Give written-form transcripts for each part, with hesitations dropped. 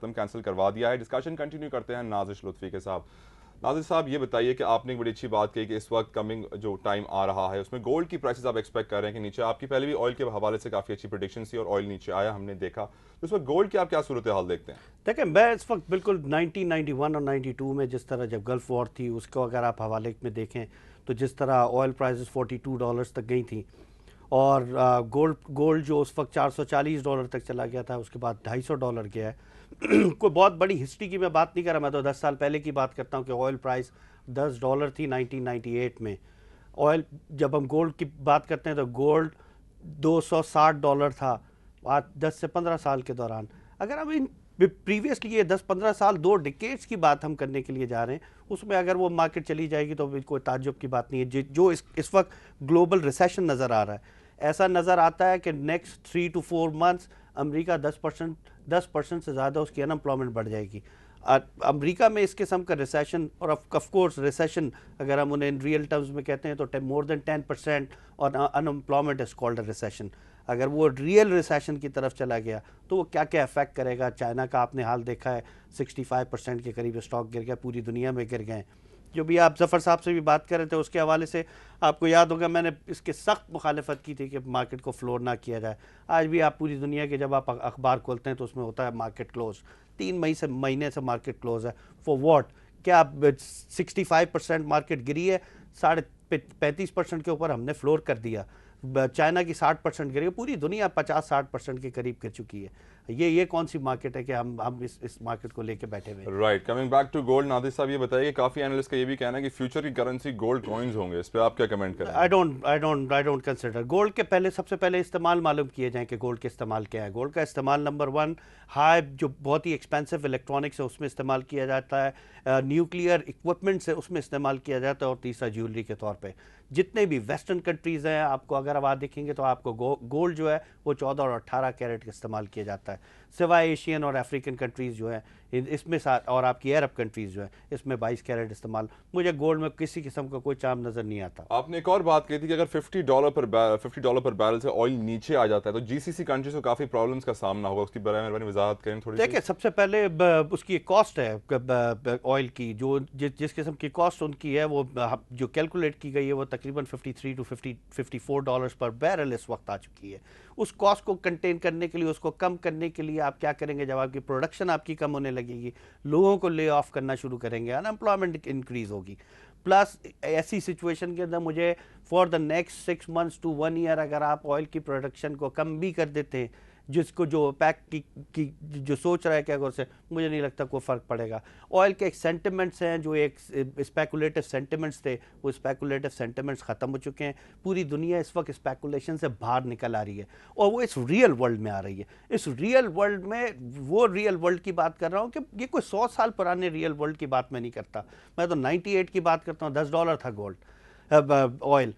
ختم کینسل کروا دیا ہے. ڈسکشن کنٹینیو کرتے ہیں نازش لطفی کے ساتھ. ناظر صاحب یہ بتائیے کہ آپ نے ایک بڑی اچھی بات کہی کہ اس وقت کمنگ جو ٹائم آ رہا ہے اس میں گولڈ کی پرائسز آپ ایکسپیکٹ کر رہے ہیں کہ نیچے. آپ کی پہلے بھی آئل کے حوالے سے کافی اچھی پریڈکشن تھی اور آئل نیچے آیا ہم نے دیکھا. تو اس وقت گولڈ کی آپ کیا صورتحال دیکھتے ہیں؟ دیکھیں میں اس وقت بالکل 1991 اور 92 میں جس طرح جب گلف وار تھی اس کو اگر آپ حوالے میں دیکھیں تو جس طرح آئل پرائسز $42 تک گئی تھیں اور گولڈ جو اس وقت $440 تک چلا گیا تھا اس کے بعد $250 گیا ہے. کوئی بہت بڑی ہسٹری کی میں بات نہیں کر رہا, میں تو 10 سال پہلے کی بات کرتا ہوں کہ آئل پرائس $10 تھی 1998 میں. آئل جب ہم گولڈ کی بات کرتے ہیں تو گولڈ $260 تھا 10 سے 15 سال کے دوران. اگر ہم ان پریویسلی یہ 10-15 سال 2 ڈیکیڈز کی بات ہم کرنے کے لیے جا رہے ہیں اس میں اگر وہ مارکیٹ چلی جائے گی تو کوئی تعجب کی بات نہیں ہے. جو اس وقت گلوبل ریسیشن نظر آ رہا ہے, ایسا نظر آتا ہے کہ نیکسٹ 3 to 4 months امریکہ 10% سے زیادہ اس کی انمپلائمنٹ بڑھ جائے گی. امریکہ میں اس قسم کا ریسیشن, اور آف کورس ریسیشن اگر ہم انہیں ریئل ٹرمز میں کہتے ہیں تو مور دین 10% اور unemployment is called a recession. اگر وہ ریئل ریسیشن کی طرف چلا گیا تو وہ کیا کیا افیکٹ کرے گا. چائنا کا آپ نے حال دیکھا ہے 65% کے قریب اسٹاک گر گیا, پوری دنیا میں گر گئے. جو بھی آپ ظفر صاحب سے بھی بات کر رہے تھے اس کے حوالے سے آپ کو یاد ہوگا میں نے اس کے سخت مخالفت کی تھی کہ مارکیٹ کو فلور نہ کیا جائے. آج بھی آپ پوری دنیا کے جب آپ اخبار کھولتے ہیں تو اس میں ہوتا ہے مارکیٹ کلوز. 3 مہینے سے مارکیٹ کلوز ہے. For what? کیا 65% مارکیٹ گری ہے, 35% کے اوپر ہم نے فلور کر دیا. چائنا کی 60% گری ہے, پوری دنیا 50-60% کے قریب گر چکی ہے. یہ کون سی مارکیٹ ہے کہ ہم اس مارکیٹ کو لے کے بیٹھے ہوئے ہیں. Right, coming back to gold, Nadir sahab یہ بتائیے کافی اینالسٹ کا یہ بھی کہنا ہے کہ فیوچر کی کرنسی گولڈ کوئنز ہوں گے, اس پہ آپ کیا کمنٹ کریں گے؟ I don't consider گولڈ کے سب سے پہلے استعمال معلوم کیے جائیں کہ گولڈ کے استعمال کیا ہے. گولڈ کا استعمال نمبر 1 ہائی جو بہت ہی ایکسپینسو الیکٹرانکس ہے اس میں استعمال کیا جاتا ہے, نیوکلیئر اکوپمنٹس ہے اس میں استعمال کیا جاتا ہے, اور تیسرا جیولری کے طور پہ. جتنے بھی ویسٹرن کنٹریز ہیں آپ کو اگر آپ دیکھیں گے تو آپ کو گولڈ جو ہے وہ 14 اور 18 کیرٹ کا استعمال کیا جاتا ہے, سوائے ایشین اور افریقن کنٹریز جو ہیں اس میں اور آپ کی عرب کنٹریز جو ہیں اس میں 22 کیرٹ استعمال. مجھے گولڈ میں کسی قسم کا کوئی چام نظر نہیں آتا. آپ نے ایک اور بات کہی تھی کہ اگر $50 پر بیرل سے آئل نیچے آ جاتا ہے تو جی سی سی کنٹریز کو کافی پرابلمس کا سامنا ہوگا, اس کی برائے مہربانی وضاحت کریں تھوڑی سی. دیکھیں سب سے پہلے اس کی ایک کاسٹ ہے آئل کی, جو جس قسم کی کاسٹ ان کی ہے وہ جو کیلکولیٹ کی گئی ہے وہ تقریباً $53 to $54 پر بیرل اس وقت آ چکی ہے. اس کاسٹ کو کنٹین کرنے کے لیے, اس کو کم کرنے کے لیے آپ کیا کریں گے؟ جب آپ کی پروڈکشن آپ کی کم ہونے لگے گی, لوگوں کو لے آف کرنا شروع کریں گے, انمپلائمنٹ انکریز ہوگی. پلس ایسی سچویشن کے اندر مجھے for the next 6 months to 1 year اگر آپ آئل کی پروڈکشن کو کم بھی کر دیتے ہیں, جس کو جو پیک کی جو سوچ رہا ہے کہ اگر سے, مجھے نہیں لگتا کوئی فرق پڑے گا. آئل کے ایک سینٹیمنٹس ہیں جو ایک اسپیکولیٹو سینٹیمنٹس تھے, وہ اسپیکولیٹو سینٹیمنٹس ختم ہو چکے ہیں. پوری دنیا اس وقت اسپیکولیشن سے باہر نکل آ رہی ہے اور وہ اس ریئل ورلڈ میں آ رہی ہے. اس ریئل ورلڈ میں وہ ریئل ورلڈ کی بات کر رہا ہوں کہ یہ کوئی 100 سال پرانے ریئل ورلڈ کی بات میں نہیں کرتا. میں تو 98 کی بات کرتا ہوں. $10 تھا گولڈ آئل,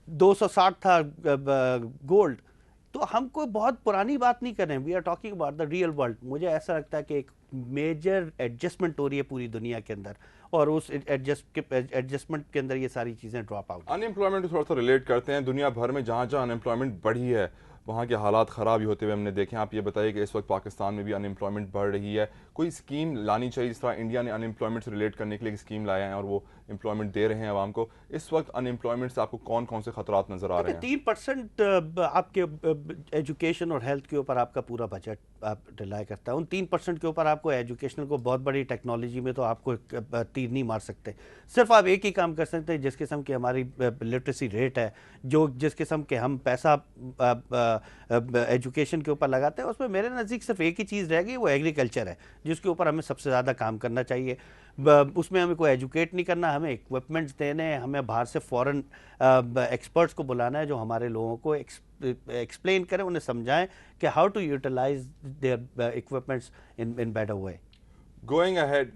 260 تھا گولڈ. تو ہم کوئی بہت پرانی بات نہیں کر رہے ہیں, we are talking about the real world. مجھے ایسا لگتا ہے کہ ایک میجر ایڈجسٹمنٹ ہو رہی ہے پوری دنیا کے اندر, اور اس ایڈجسٹمنٹ کے اندر یہ ساری چیزیں ڈراپ آؤٹ. ان امپلائمنٹ تھوڑا سا ریلیٹ کرتے ہیں. دنیا بھر میں جہاں جہاں ان امپلائمنٹ بڑھی ہے وہاں کے حالات خراب ہی ہوتے ہوئے ہم نے دیکھے. آپ یہ بتائیے کہ اس وقت پاکستان میں بھی ان امپلائمنٹ بڑھ رہی ہے, کوئی اسکیم لانی چاہیے جس طرح انڈیا نے ان امپلائمنٹ سے ریلیٹ کرنے کے لیے ایک اسکیم لایا ہے اور وہ امپلائمنٹ دے رہے ہیں عوام کو. اس وقت ان امپلائمنٹ سے آپ کو کون کون سے خطرات نظر آ رہے ہیں؟ 3% آپ کے ایجوکیشن اور ہیلتھ کے اوپر آپ کا پورا بجٹ آپ ڈیلائی کرتا ہے. ان 3% کے اوپر آپ کو ایجوکیشنل کو بہت بڑی ٹیکنالوجی میں تو آپ کو تیر نہیں مار سکتے. صرف آپ ایک ہی کام کر سکتے ہیں, جس قسم کی ہماری لٹریسی ریٹ ہے, جس قسم کے ہم پیسہ ایجوکیشن کے اوپر لگاتے ہیں, اس میں میرے نزدیک صرف ایک ہی چیز رہ گئی, وہ ایگریکلچر ہے, جس کے اوپر ہمیں سب سے زیادہ کام کرنا چاہیے. اس میں ہمیں کوئی ایجوکیٹ نہیں کرنا, ہمیں اکوپمنٹس دینے ہیں, ہمیں باہر سے فورن ایکسپرٹس کو بلانا ہے جو ہمارے لوگوں کو ایکسپلین کریں, انہیں سمجھائیں کہ how to utilize their equipments in better way. Going ahead